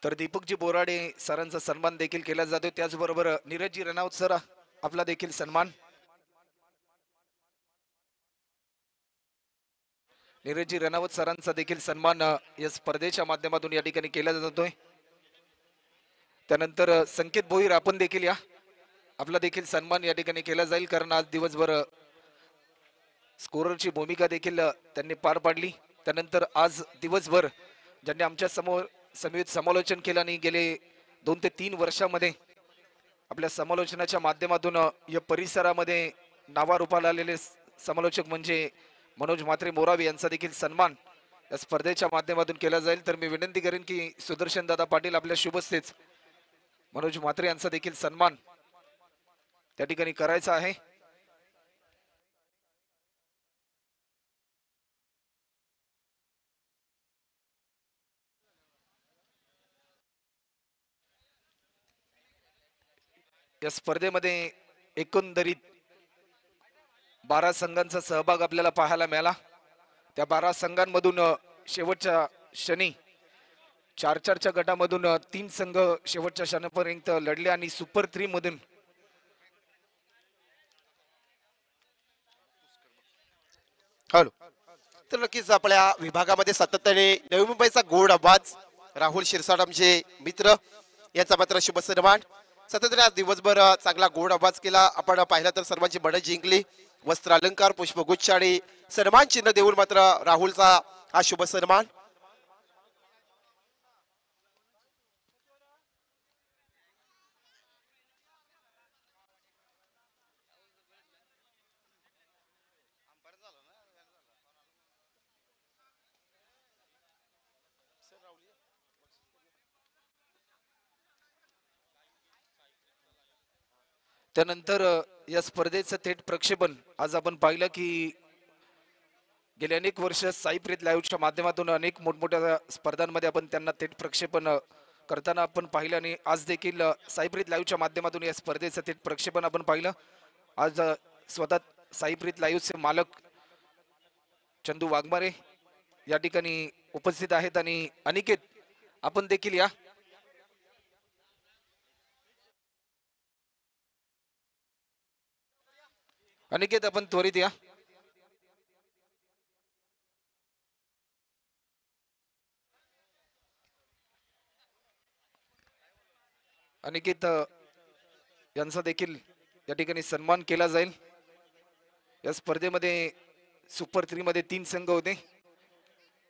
तर दीपकजी बोराडे सरांचा सन्मान देखील केला जातो. त्याचबरोबर नीरजजी रनावत सर आपला देखील सन्मान. नीरजजी रनावत सरांचा देखील सन्मान या स्पर्धेच्या माध्यमातून या ठिकाणी केला जातोय. त्यानंतर संकेत भोईर आपण देखील या, आपला देखील सन्मान या ठिकाणी केला जाईल, कारण आज दिवसभर स्कोररची भूमिका देखील त्यांनी पार पाडली. त्यानंतर आज दिवसभर ज्यांनी आमच्या समोर समितीत समालोचन केलं आणि गेले 2 ते 3 वर्षामध्ये आपल्या समालोचनाच्या माध्यमातून या परिसरामध्ये नावारूपाला आलेले समालोचक म्हणजे मनोज म्हात्रे मोरावे यांचा देखील सन्मान या स्पर्धेच्या माध्यमातून केला जाईल. तर मी विनंती करेन की सुदर्शन दादा पाटील आपल्या शुभस्तेच मनोज म्हात्रे यांचा देखील सन्मान त्या ठिकाणी करायचा आहे. या स्पर्धेमध्ये एकंदरीत 12 संघांचा सहभाग आपल्याला पाहायला मिळाला. त्या 12 संघांमधून शेवटच्या क्षणी 4-4च्या गटामधून 3 संघ शेवटच्या क्षणापर्यंत लढले आणि सुपर 3 मधून हॅलो. तर नक्कीच आपल्या विभागामध्ये सातत्याने नवी मुंबईचा गोड आवाज राहुल शिरसाट आमचे मित्र यांचा मात्र शुभ सन्मान. सातत्याने आज दिवसभर चांगला गोड आवाज केला. आपण पाहिलं तर सर्वांची बढत जिंकली. वस्त्र अलंकार, पुष्पगुच्छ आणि सन्मान चिन्ह देऊन मात्र राहुलचा हा शुभ सन्मान. त्यानंतर या स्पर्धेचं थेट प्रक्षेपण आज आपण पाहिलं की गेले अनेक वर्ष साईप्रीत लाईव्हच्या माध्यमातून अनेक मोठमोठ्या स्पर्धांमध्ये आपण त्यांना थेट प्रक्षेपण करताना आपण पाहिलं आणि आज देखील साईप्रीत लाईव्हच्या माध्यमातून या स्पर्धेचं थेट प्रक्षेपण आपण पाहिलं. आज स्वतः साईप्रीत लाईव्हचे मालक चंदू वाघमारे या ठिकाणी उपस्थित आहेत आणि अनिकेत आपण देखील या. अनिकेत आपण त्वरित या. अनिकेत यांचा देखील या ठिकाणी सन्मान केला जाईल. या स्पर्धेमध्ये सुपर 3 मध्ये 3 संघ होते.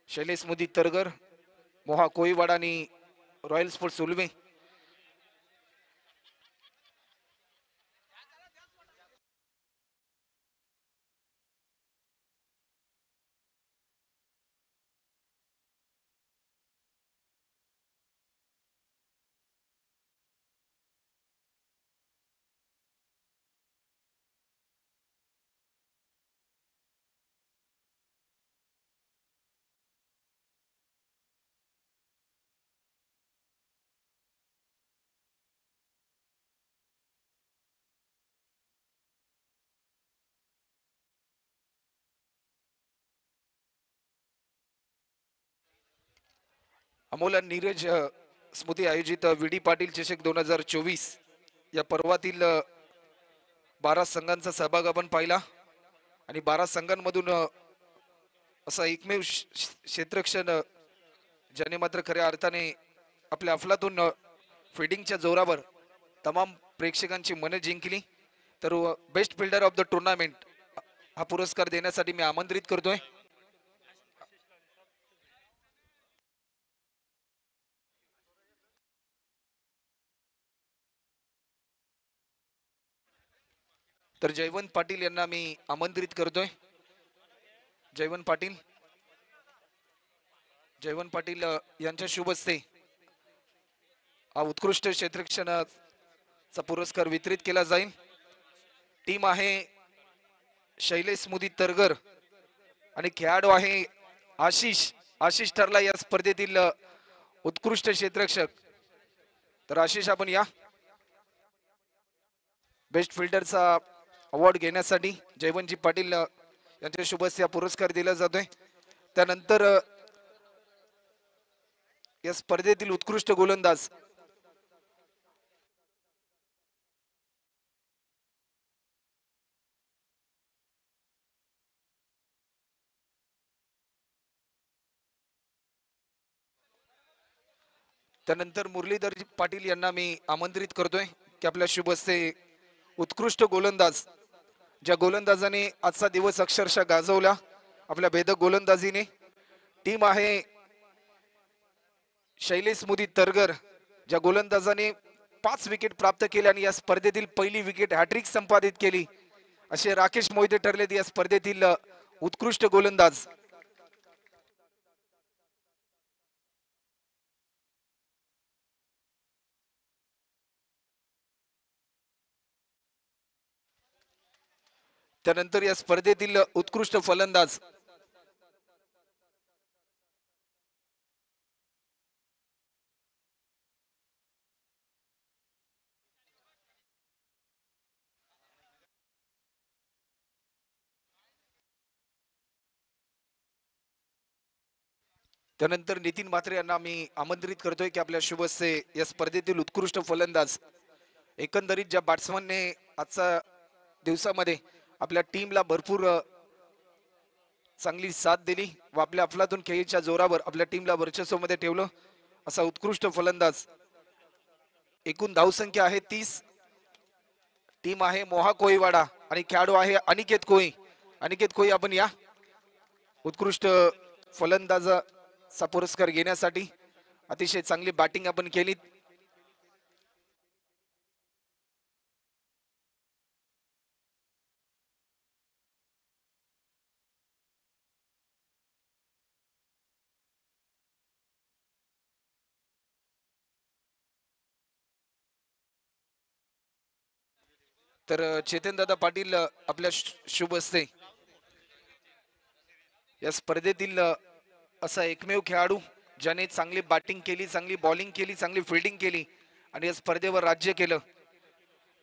शैलेश मोदी तरगर, मोहा कोळीवाडा आणि रॉयल स्पोर्ट्स उलवे. अमोल आणि नीरज स्मृती आयोजित विडी पाटील चषक 2024 या पर्वातील 12 संघांचा सहभाग आपण पाहिला आणि 12 संघांमधून असा एकमेव क्षेत्ररक्षण ज्याने मात्र खऱ्या अर्थाने आपल्या अफलातून फिल्डिंगच्या जोरावर तमाम प्रेक्षकांची मने जिंकली. तर best fielder of the tournament हा पुरस्कार देण्यासाठी मी आमंत्रित करतोय तर जयवंत पाटील यांना मी आमंत्रित करतोय. जयवंत पाटील यांच्या शुभ हस्ते हा उत्कृष्ट क्षेत्ररक्षणाचा पुरस्कार वितरित केला जाईल. टीम आहे शैलेश मुदी तरगर आणि खेळाडू आहे आशिष ठरला या स्पर्धेतील उत्कृष्ट क्षेत्ररक्षक. तर आशिष आपण या. बेस्ट फिल्डरचा अवॉर्ड घेण्यासाठी जयवंतजी पाटील यांच्या शुभ हस्ते पुरस्कार दिला जातोय. त्यानंतर या स्पर्धेतील उत्कृष्ट गोलंदाज. त्यानंतर मुरलीधर पाटील यांना मी आमंत्रित करतोय की आपल्या शुभ हस्ते उत्कृष्ट गोलंदाज, ज्या गोलंदाजाने आजचा दिवस अक्षरशः गाजवला आपल्या भेदक गोलंदाजीने. टीम आहे शैलेश मुदी तरगर, ज्या गोलंदाजाने 5 विकेट प्राप्त केल्या आणि या स्पर्धेतील पहिली विकेट हॅट्रिक संपादित केली. असे राकेश मोहिते ठरलेत या स्पर्धेतील उत्कृष्ट गोलंदाज. त्यानंतर या स्पर्धेतील उत्कृष्ट फलंदाज. त्यानंतर नितीन म्हात्रे यांना मी आमंत्रित करतोय की आपल्या शुभ हस्ते या स्पर्धेतील उत्कृष्ट फलंदाज. एकंदरीत ज्या बॅट्समनने आजच्या दिवसामध्ये आपल्या टीमला भरपूर चांगली साथ दिली व आपल्या अफलातून खेळीच्या जोरावर आपल्या टीमला वर्चस्वामध्ये ठेवलं, असा उत्कृष्ट फलंदाज. एकूण धावसंख्या आहे 30. टीम आहे मोहा कोळीवाडा आणि खेळाडू आहे अनिकेत कोळी. अनिकेत कोळी, आपण या उत्कृष्ट फलंदाजाचा पुरस्कार घेण्यासाठी. अतिशय चांगली बॅटिंग आपण केली. तर चेतन दादा पाटील आपल्या शुभ हस्ते या स्पर्धेतील असा एकमेव खेळाडू ज्याने चांगली बॅटिंग केली, चांगली बॉलिंग केली, चांगली फिल्डिंग केली आणि या स्पर्धेवर राज्य केलं.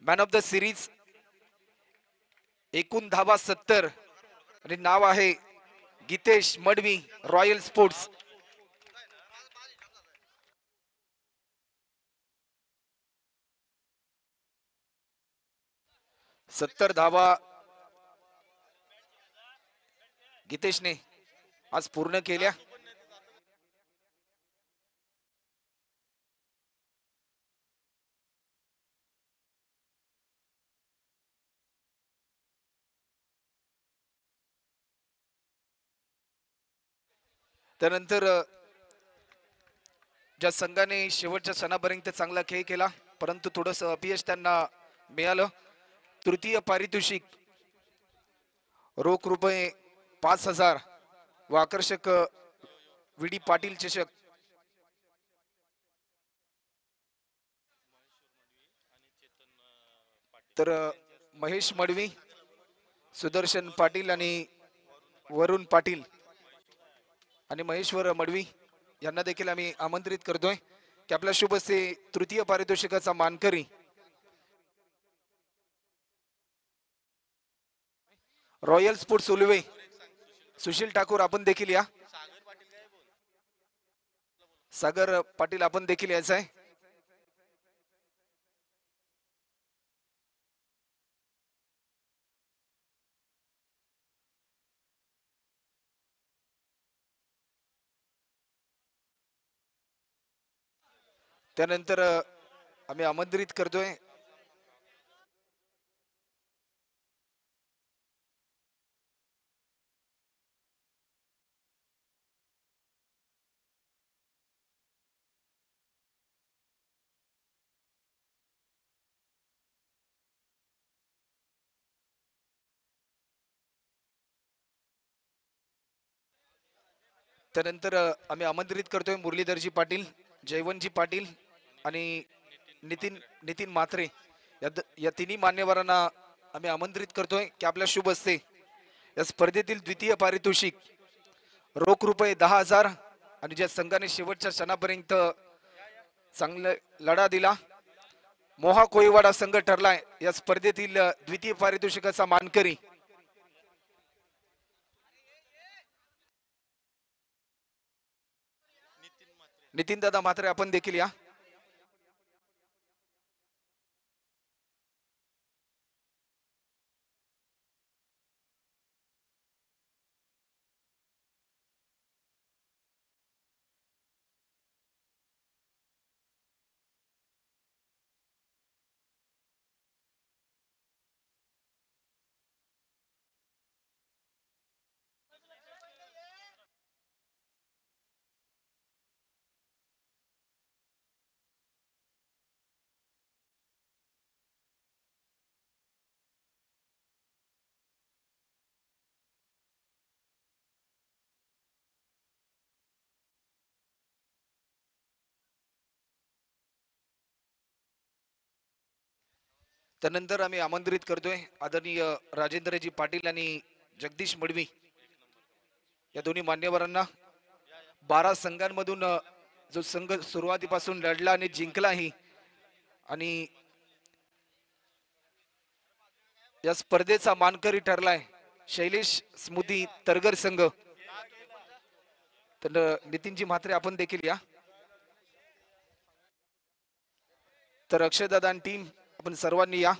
मॅन ऑफ द सिरीज, एकूण धावा 70 आणि नाव आहे गीतेश मडवी, रॉयल स्पोर्ट्स. सत्तर धावा गीतेशने आज पूर्ण केल्या. त्यानंतर ज्या संघाने शेवटच्या क्षणापर्यंत चांगला खेळ केला परंतु थोडस अपयश त्यांना मिळालं, तृतीय पारितोषिक रोख रुपये 5000 व आकर्षक विडी पाटील चषक. तर महेश मडवी, सुदर्शन पाटील आणि वरुण पाटील आणि महेश्वर मडवी यांना देखील आम्ही आमंत्रित करतोय की आपल्या शुभ हस्ते तृतीय पारितोषिकाचा मानकरी रॉयल स्पोर्ट्स उलवे सुशील ठाकूर, आपण देखील या. सागर पाटील, आपण देखील यायचं आहे. त्यानंतर आम्ही आमंत्रित करतोय त्यानंतर आम्ही आमंत्रित करतोय मुरलीधरजी पाटील, जयवंतजी पाटील आणि नितीन म्हात्रे या तिन्ही मान्यवरांना आम्ही आमंत्रित करतोय की आपल्या शुभ हस्ते या स्पर्धेतील द्वितीय पारितोषिक रोख रुपये 10,000 आणि ज्या संघाने शेवटच्या क्षणापर्यंत चांगला लढा दिला, मोहा कोळीवाडा संघ ठरलाय या स्पर्धेतील द्वितीय पारितोषिकाचा मानकरी. नितीन दादा म्हात्रे आपण देखील या. त्यानंतर आम्ही आमंत्रित करतोय आदरणीय राजेंद्रजी पाटील आणि जगदीश मडवी या दोन्ही मान्यवरांना. 12 संघांमधून जो संघ सुरुवातीपासून लढला आणि जिंकलाही आणि या स्पर्धेचा मानकरी ठरलाय शैलेश स्मृती तरगर संघ. तर नितीनजी म्हात्रे आपण देखील या. तर अक्षयदादा आणि टीम आपण सर्वांनी या.